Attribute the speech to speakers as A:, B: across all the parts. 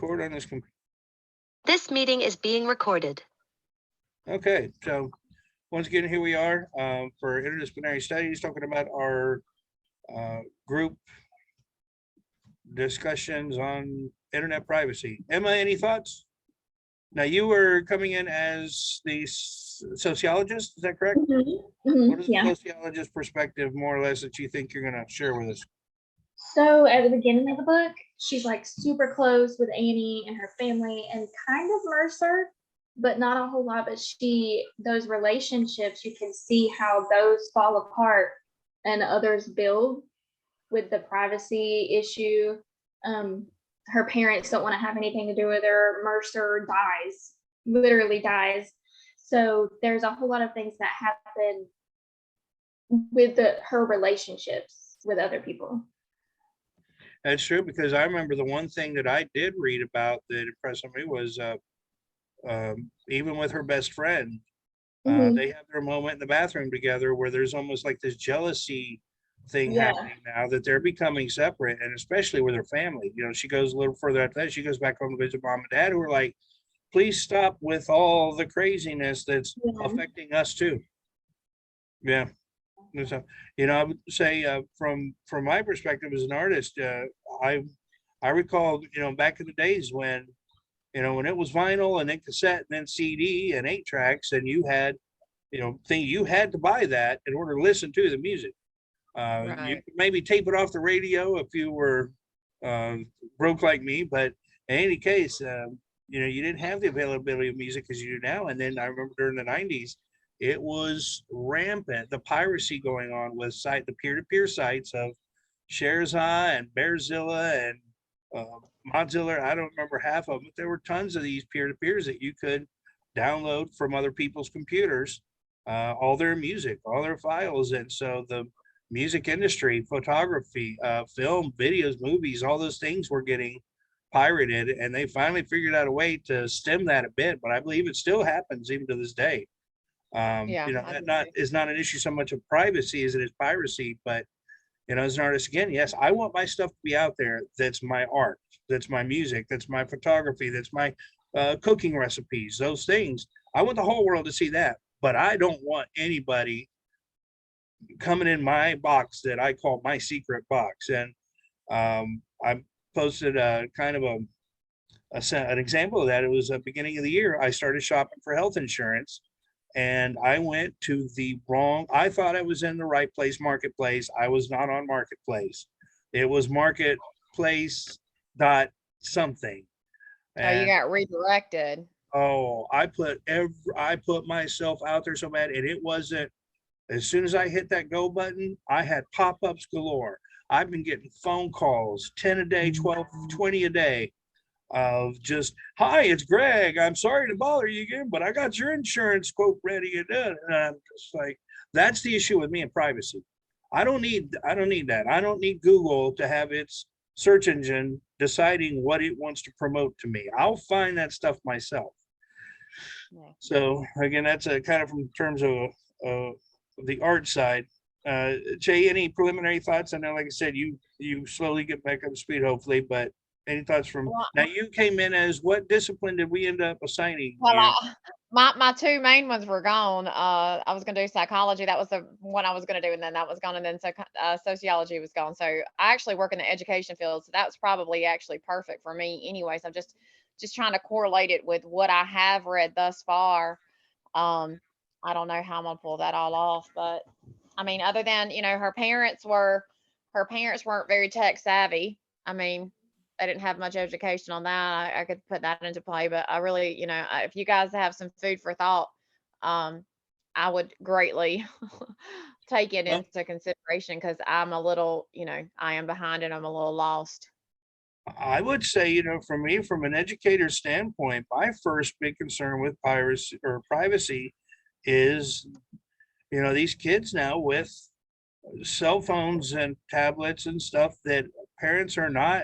A: record on this computer.
B: This meeting is being recorded.
A: Okay, so once again, here we are for interdisciplinary studies, talking about our group discussions on internet privacy. Emma, any thoughts? Now, you were coming in as the sociologist, is that correct? What is the sociologist perspective, more or less, that you think you're going to share with us?
C: So at the beginning of the book, she's like super close with Annie and her family and kind of Mercer, but not a whole lot. But those relationships, you can see how those fall apart and others build with the privacy issue. Her parents don't want to have anything to do with her. Mercer dies, literally dies. So there's a whole lot of things that happen with her relationships with other people.
A: That's true, because I remember the one thing that I did read about that impressed me was even with her best friend, they have their moment in the bathroom together where there's almost like this jealousy thing happening now, that they're becoming separate, and especially with her family. You know, she goes a little further after that. She goes back home to visit mom and dad, who are like, please stop with all the craziness that's affecting us too. Yeah. So, you know, I would say from my perspective as an artist, I recall, you know, back in the days when, you know, when it was vinyl and then cassette and then CD and 8 tracks, and you had, you know, you had to buy that in order to listen to the music. You could maybe tape it off the radio if you were broke like me, but in any case, you know, you didn't have the availability of music as you do now. And then I remember during the 90s, it was rampant, the piracy going on with the peer-to-peer sites of Sharezilla and Bearzilla and Modzilla. I don't remember half of them, but there were tons of these peer-to-peers that you could download from other people's computers, all their music, all their files. And so the music industry, photography, film, videos, movies, all those things were getting pirated, and they finally figured out a way to stem that a bit, but I believe it still happens even to this day. You know, that is not an issue so much of privacy as it is piracy. But, you know, as an artist, again, yes, I want my stuff to be out there. That's my art, that's my music, that's my photography, that's my cooking recipes, those things. I want the whole world to see that, but I don't want anybody coming in my box that I call my secret box. And I posted a kind of an example of that. It was the beginning of the year. I started shopping for health insurance, and I went to I thought I was in the right place, Marketplace. I was not on Marketplace. It was Marketplace dot something.
D: And, you got redirected.
A: Oh, I put myself out there so bad, and it wasn't. As soon as I hit that go button, I had pop-ups galore. I've been getting phone calls, 10 a day, 12, 20 a day, of just, hi, it's Greg. I'm sorry to bother you again, but I got your insurance quote ready. And I'm just like, that's the issue with me and privacy. I don't need that. I don't need Google to have its search engine deciding what it wants to promote to me. I'll find that stuff myself. So again, that's a kind of from terms of the art side. Jay, any preliminary thoughts? I know, like I said, you slowly get back up to speed, hopefully, but any thoughts from, now you came in as, what discipline did we end up assigning?
D: Well, my 2 main ones were gone. I was going to do psychology. That was the one I was going to do. And then that was gone. And then sociology was gone. So I actually work in the education field. So that was probably actually perfect for me anyways. I'm just trying to correlate it with what I have read thus far. I don't know how I'm going to pull that all off, but I mean, other than, you know, her parents weren't very tech savvy. I mean, they didn't have much education on that. I could put that into play, but I really, you know, if you guys have some food for thought, I would greatly take it into consideration, because I'm a little, you know, I am behind and I'm a little lost.
A: I would say, you know, for me, from an educator standpoint, my first big concern with piracy or privacy is, you know, these kids now with cell phones and tablets and stuff that parents are not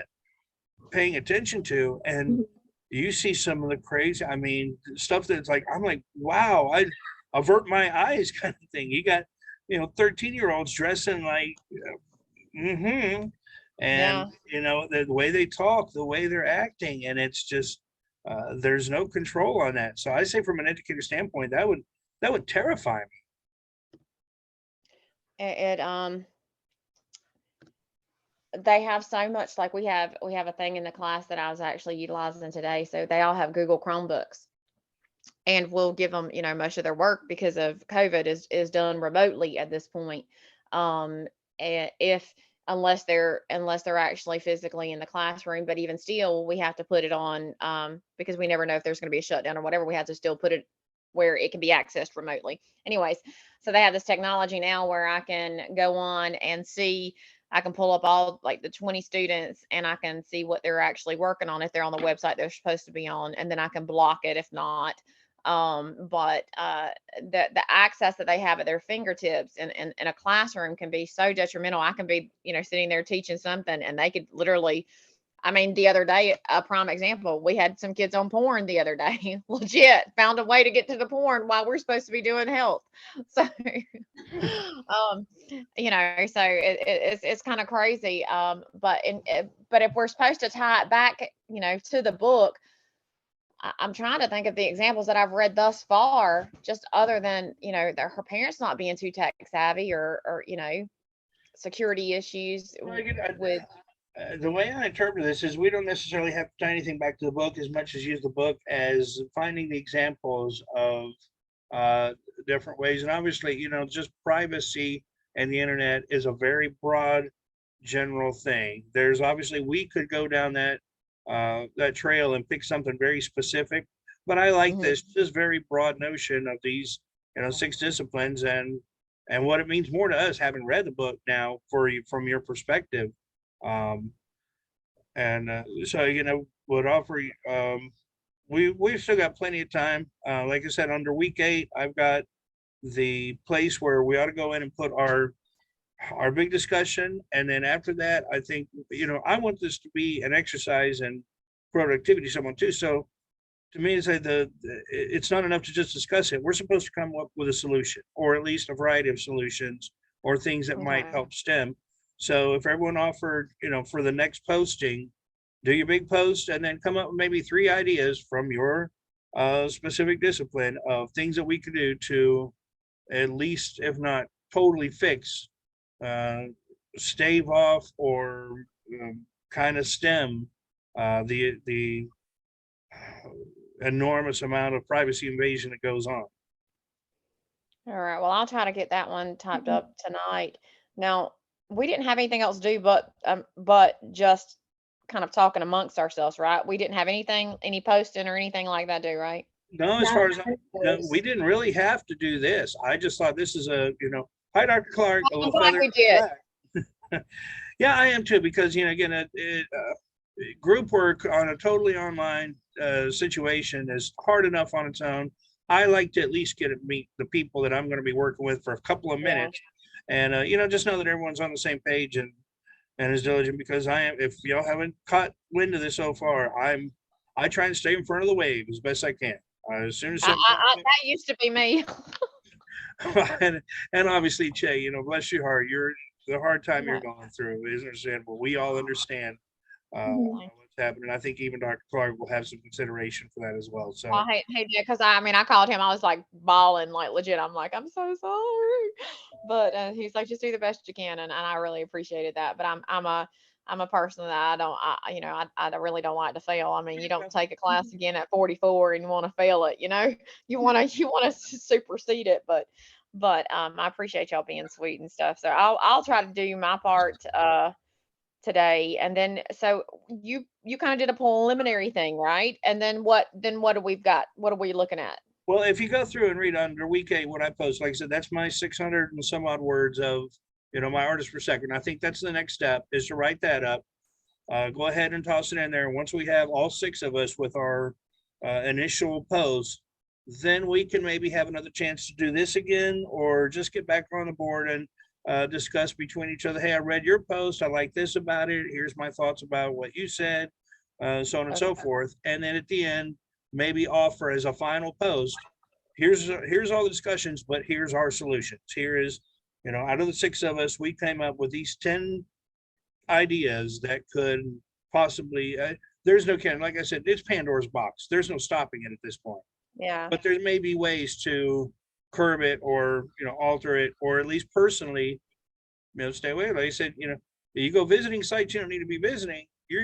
A: paying attention to, and you see some of the crazy, I mean, stuff that's like, I'm like, wow, I avert my eyes kind of thing. You got, you know, 13-year-olds dressing like And,
D: Yeah.
A: you know, the way they talk, the way they're acting, and it's just, there's no control on that. So I say from an educator standpoint, that would terrify me.
D: It they have so much, like we have a thing in the class that I was actually utilizing today. So they all have Google Chromebooks, and we'll give them, most of their work because of COVID is done remotely at this point. If unless they're actually physically in the classroom, but even still, we have to put it on, because we never know if there's going to be a shutdown or whatever. We have to still put it where it can be accessed remotely. Anyways, so they have this technology now where I can go on and see. I can pull up all like the 20 students and I can see what they're actually working on if they're on the website they're supposed to be on, and then I can block it if not. But the access that they have at their fingertips in a classroom can be so detrimental. I can be, sitting there teaching something and they could literally, I mean, the other day, a prime example, we had some kids on porn the other day. Legit found a way to get to the porn while we're supposed to be doing health. So, um, so it's kind of crazy. But if we're supposed to tie it back, to the book, I'm trying to think of the examples that I've read thus far, just other than, her parents not being too tech savvy, or security issues
A: Well, I get-
D: with.
A: the way I interpret this is we don't necessarily have to tie anything back to the book as much as use the book as finding the examples of different ways. And obviously, you know, just privacy and the internet is a very broad, general thing. There's obviously we could go down that trail and pick something very specific, but I like
D: Mhm.
A: this just very broad notion of these, you know, 6 disciplines and what it means more to us having read the book now for you from your perspective. Um, and so you know would offer we've still got plenty of time. Like I said, under week 8 I've got the place where we ought to go in and put our big discussion, and then after that I think, you know, I want this to be an exercise in productivity someone too. So to me it's like it's not enough to just discuss it. We're supposed to come up with a solution, or at least a variety of solutions, or things that might
D: Okay.
A: help stem. So if everyone offered, you know, for the next posting, do your big post and then come up with maybe 3 ideas from your specific discipline of things that we could do to at least, if not totally fix, uh, stave off or kind of stem the enormous amount of privacy invasion that goes on.
D: All right. Well, I'll try to get that one typed
C: Mhm.
D: up tonight. Now, we didn't have anything else to do but just kind of talking amongst ourselves, right? We didn't have anything, any posting or anything like that, do right?
A: No, as
C: Not
A: far as no, we
C: first.
A: didn't really have to do this. I just thought this is a, you know, hi, Dr. Clark, a
D: I'm
A: little
D: glad
A: feather
D: we
A: in
D: did.
A: the back. Yeah, I am too, because, you know, again, group work on a totally online situation is hard enough on its own. I like to at least get to meet the people that I'm going to be working with for a couple of
D: Yeah.
A: minutes, and you know, just know that everyone's on the same page and is diligent, because I am. If y'all haven't caught wind of this so far, I try and stay in front of the wave as best I can. As soon as something comes up,
D: That used to be me.
A: and obviously, Che, you know, bless your heart, you're the hard time you're
D: Right.
A: going through is understandable. We all understand
C: Mhm.
A: what's happening. I think even Dr. Clark will have some consideration for that as well. So,
D: Well, hey, Jay, because I mean, I called him. I was like bawling, like legit. I'm like, I'm so sorry, but he's like, just do the best you can, and I really appreciated that. But I'm a person that I really don't like to fail. I mean, you don't take a class again at 44 and you want to fail it. You want to supersede it, but I appreciate y'all being sweet and stuff. So I'll try to do my part today, and then so you kind of did a preliminary thing, right? And then what do we've got? What are we looking at?
A: well, if you go through and read under week 8 what I post, like I said, that's my 600 and some odd words of, you know, my artist per second. I think that's the next step is to write that up. Go ahead and toss it in there. Once we have all 6 of us with our initial post, then we can maybe have another chance to do this again, or just get back on the board and discuss between each other. Hey, I read your post. I like this about it. Here's my thoughts about what you said, so on and so
D: Okay.
A: forth. And then at the end, maybe offer as a final post. Here's all the discussions, but here's our solutions. Here is, you know, out of the 6 of us, we came up with these 10 ideas that could possibly, there's no can, like I said, it's Pandora's box. There's no stopping it at this point.
D: Yeah.
A: But there may be ways to curb it or, alter it, or at least personally, stay away. Like I said, you go visiting sites you don't need to be visiting, you're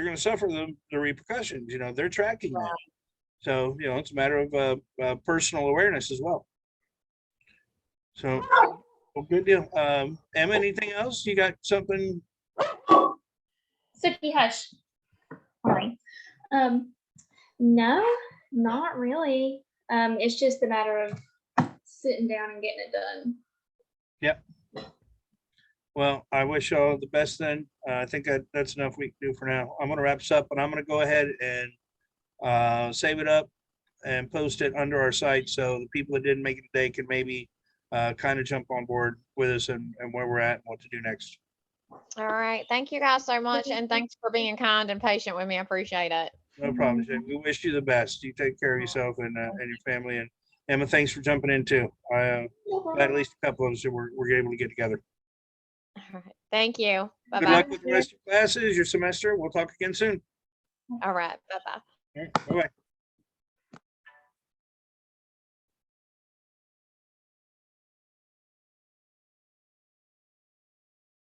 A: gonna suffer the repercussions. They're tracking that. So, it's a matter of personal awareness as well. So, well, good deal. Emma, anything else? You got something?
C: Suki, hush. Sorry. No, not really. It's just a matter of sitting down and getting it done.
A: Yep. Well, I wish you all the best then. I think that's enough we can do for now. I'm gonna wrap this up, and I'm gonna go ahead and save it up and post it under our site so the people that didn't make it today can maybe kind of jump on board with us and where we're at and what to do next.
D: All right. Thank you guys so much. And thanks for being kind and patient with me. I appreciate it.
A: No problem, Jay. We wish you the best. You take care of yourself and your family. And Emma, thanks for jumping in too. Glad at least a couple of us were able to get together.
D: All right. Thank you.
A: Good
D: Bye-bye.
A: luck with the rest of your classes, your semester. We'll talk again soon.
D: All right. Bye-bye.
A: All right, bye-bye.